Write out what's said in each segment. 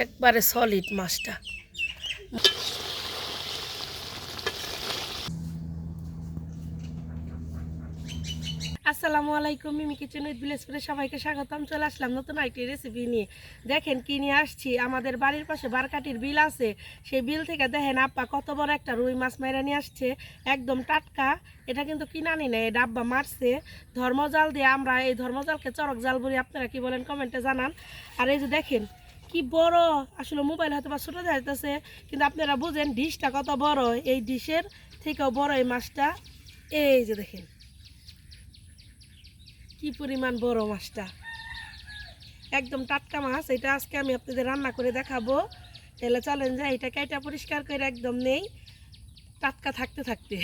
একবারে সলিড মাছটা। আসসালামু আলাইকুম, মিমি কিচেন উইথ ভিলেজ ফুডে সবাইকে স্বাগতম। চলে আসলাম নতুন আরেকটি রেসিপি নিয়ে। দেখেন কি নিয়ে আসছি। আমাদের বাড়ির পাশে বারকাটির বিল আছে, সেই বিল থেকে দেখেন আব্বা কত বড় একটা রুই মাছ মেরে নিয়ে আসছে, একদম টাটকা। এটা কিন্তু কিনা নি না, এটা আব্বা মারছে ধর্মজাল দিয়ে। আমরা এই ধর্মজালকে চরক জাল বলি, আপনারা কি বলেন কমেন্টে জানান। আর এই যে দেখেন কি বড়, আসলে মোবাইল হয়তো বা ছোটো যাইতেছে, কিন্তু আপনারা বুঝেন ডিশটা কত বড়, এই ডিশের থেকেও বড় এই মাছটা। এই যে দেখেন কি পরিমাণ বড় মাছটা, একদম টাটকা মাছ। এটা আজকে আমি আপনাদের রান্না করে দেখাবো। তাহলে চলেন যে এটা কেটে পরিষ্কার করে একদম নেই, টাটকা থাকতে থাকতে।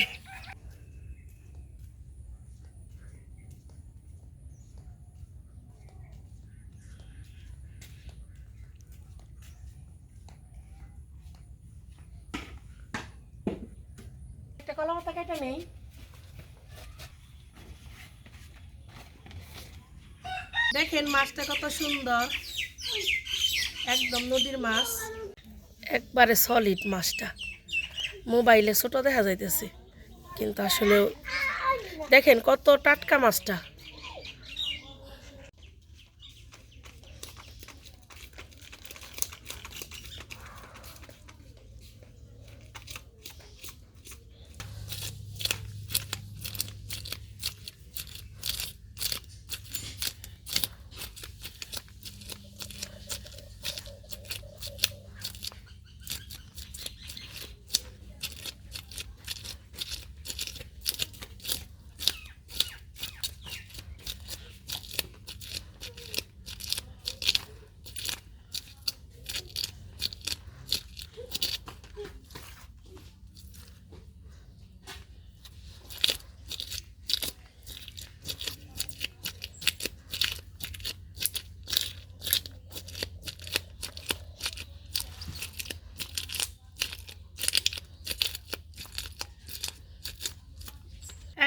একটা কলা পাতা কেটে নেই। দেখেন মাছটা কত সুন্দর, একদম নদীর মাছ, একবারে সলিড মাছটা। মোবাইলে ছোট দেখা যাইতেছে, কিন্তু আসলে দেখেন কত টাটকা মাছটা।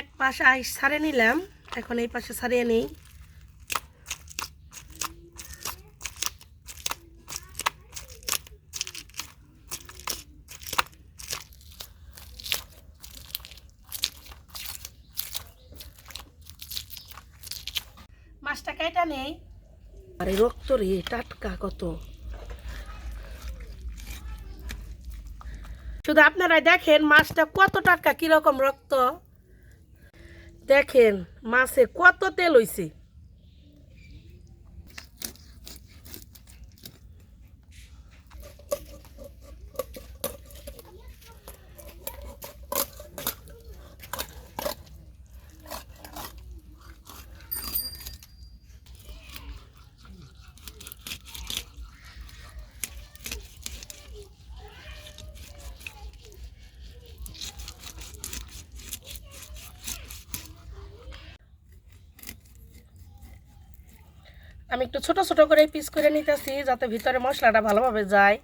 এক পাশে আইস ছাড়িয়ে নিলাম, এখন এই পাশে ছাড়িয়ে নিই। মাছটা কেটে নেই। আরে রক্ত রে, টাটকা কত। শুধু আপনারা দেখেন মাছটা কত টাটকা, কিরকম রক্ত। দেখেন মাছে কত তেল হইছে। আমি একটু ছোট ছোট করে পিস করে নিতেছি, যাতে ভিতরে মশলাটা ভালোভাবে যায়।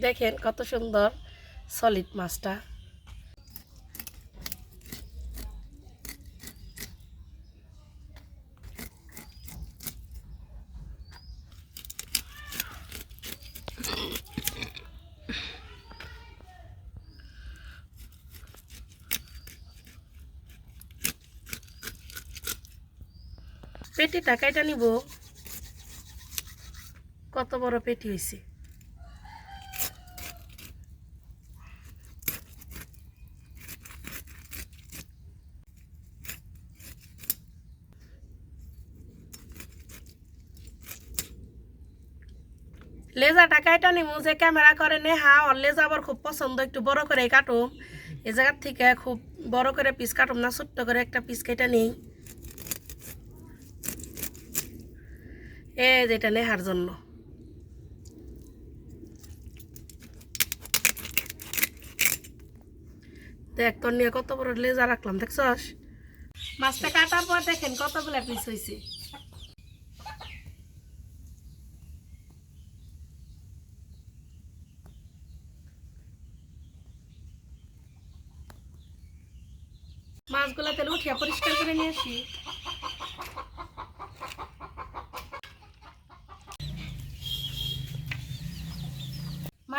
দেখেন কত সুন্দর সলিড মাছটা। পেটিটা কেটে নিব, কত বড় পেটি হয়েছে। লেজাটা কাটা নিমু, যে ক্যামেরা করে নেহা, ওর লেজা আবার খুব পছন্দ, একটু বড় করে কাটুম। এ জায়গার থেকে খুব বড় করে পিস কাটুম না, ছোট্ট করে একটা পিস কেটে নিই। যেটা নেহার জন্য। দেখ তোর নিয়ে কত বড় লেজা রাখলাম, দেখছস। মাছটা কাটার পর দেখেন কতগুলো পিস হয়েছে। মাছগুলো তেলে উঠিয়া পরিষ্কার করে নিয়ে আসি।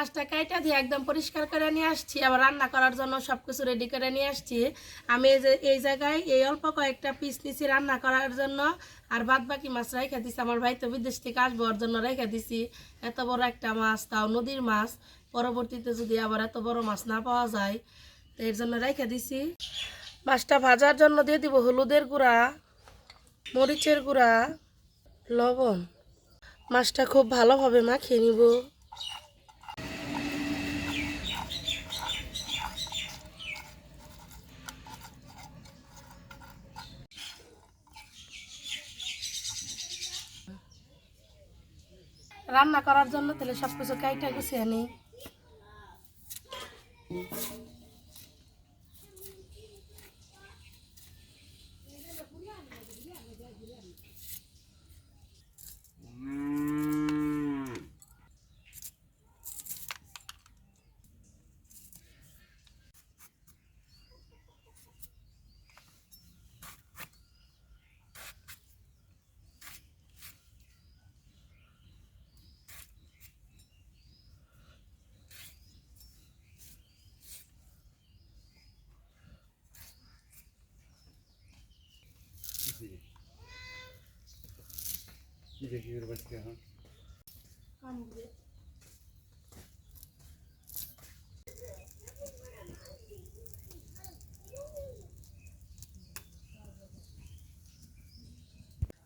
মাছটা কাইটা দিয়ে একদম পরিষ্কার করে নিয়ে আসছি, আবার রান্না করার জন্য সব কিছু রেডি করে নিয়ে আসছি। আমি এই জায়গায় এই অল্প কয়েকটা পিস নিছি রান্না করার জন্য, আর বাদ বাকি মাছ রেখে দিছি। আমার ভাই তো বিদেশ থেকে আসবো, ওর জন্য রেখে দিছি। এত বড় একটা মাছ, তাও নদীর মাছ, পরবর্তীতে যদি আবার এত বড় মাছ না পাওয়া যায়, তো এর জন্য রেখে দিছি। মাছটা ভাজার জন্য দিয়ে দিব হলুদের গুঁড়া, মরিচের গুঁড়া, লবণ। মাছটা খুব ভালোভাবে মাখিয়ে নিব। রান্না করার জন্য তাহলে সবকিছু কাইটা গুছিয়ে নিই।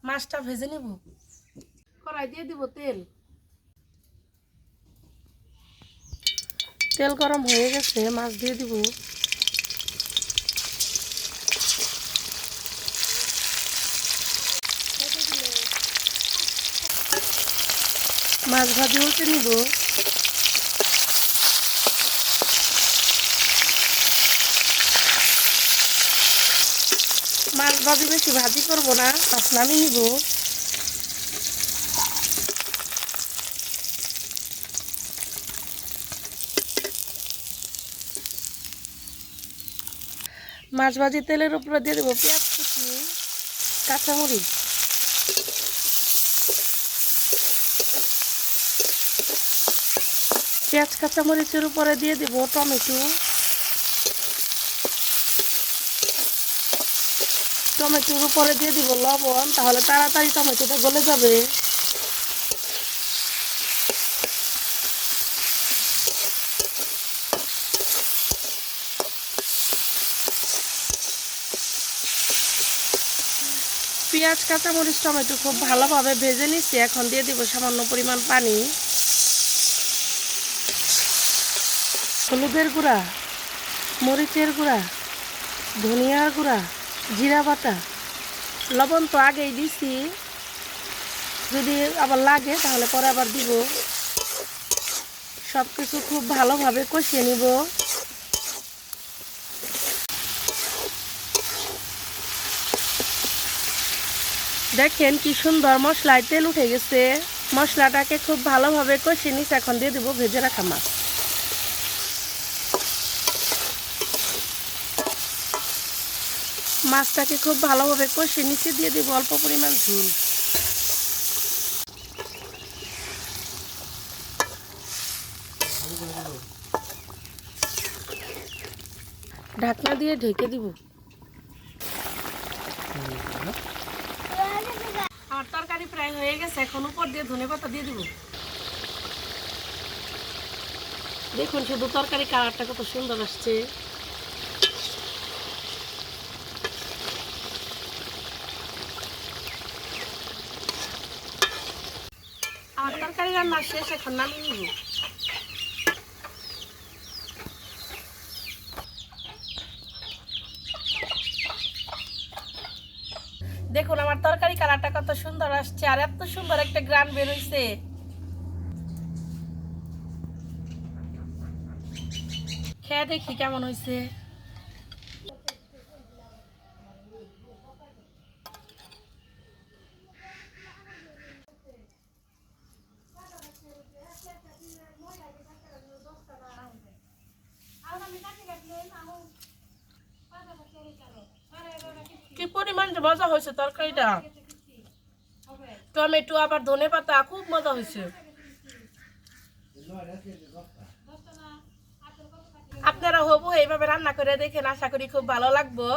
মাছটা ভেজে নিব। কড়াই দিয়ে দিব তেল। তেল গরম হয়ে গেছে, মাছ দিয়ে দিব। মাছ ভাজি উল্টে নিব। মাছ ভাজি বেশি ভাজি করবো না, মাছ নামিয়ে নিব। মাছ ভাজি তেলের উপরে দিয়ে দেবো পেঁয়াজ কুচি, কাঁচামরিচ, পেঁয়াজ কাঁচামরিচের উপরে দিয়ে দেব টমেটো। টমেটোর উপরে দিয়ে দিব লবণ, তাহলে তাড়াতাড়ি টমেটোটা গলে যাবে। পেঁয়াজ কাঁচামরিচ টমেটো খুব ভালোভাবে ভেজে নিচ্ছি। এখন দিয়ে দিব সামান্য পরিমাণ পানি, হলুদের গুঁড়া, মরিচের গুঁড়া, ধনিয়ার গুঁড়া, জিরা বাটা। লবণ তো আগেই দিছি, যদি আবার লাগে তাহলে পরে আবার দিব। সব কিছু খুব ভালোভাবে কষিয়ে নিব। দেখেন কি সুন্দর মশলায় তেল উঠে গেছে। মশলাটাকে খুব ভালোভাবে কষিয়ে নিচ্ছি। এখন দিয়ে দেবো ভেজে রাখা মাছ। মাছটাকে খুব ভালোভাবে কষিয়ে নিচে দিয়ে দেবো অল্প পরিমাণ ঝোল। ঢাকনা দিয়ে ঢেকে দিব। আমার তরকারি প্রায় হয়ে গেছে, এখন উপর দিয়ে ধনেপাতা দিয়ে দিব। দেখুন শুধু তরকারি কালারটা কত সুন্দর আসছে। আমার তরকারি রান্না শেষ, এখন নামিয়ে নিব। দেখুন আমার তরকারি কালারটা কত সুন্দর আসছে, আর এত সুন্দর একটা গ্রান বের হইছে। খেয়ে দেখি কেমন হয়েছে। কি পরিমাণ যে মজা হয়েছে তরকারিটা। টমেটো আবার ধনেপাতা, খুব মজা হয়েছে। তবু এইভাবে রান্না করে দেখেন, আশা করি খুব ভালো লাগবো।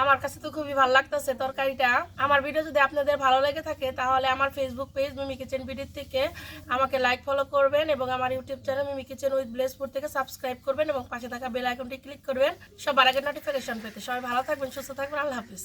আমার কাছে তো খুবই ভালো লাগতেছে তরকারিটা। আমার ভিডিও যদি আপনাদের ভালো লেগে থাকে তাহলে আমার Facebook page Mimi kitchen BD থেকে আমাকে লাইক ফলো করবেন এবং আমার YouTube channel Mimi kitchen with ব্লেসপুর থেকে সাবস্ক্রাইব করবেন এবং পাশে থাকা বেল আইকনটি ক্লিক করবেন সবার আগে নোটিফিকেশন পেতে। সবাই ভালো থাকবেন, সুস্থ থাকবেন, আল্লাহ হাফিজ।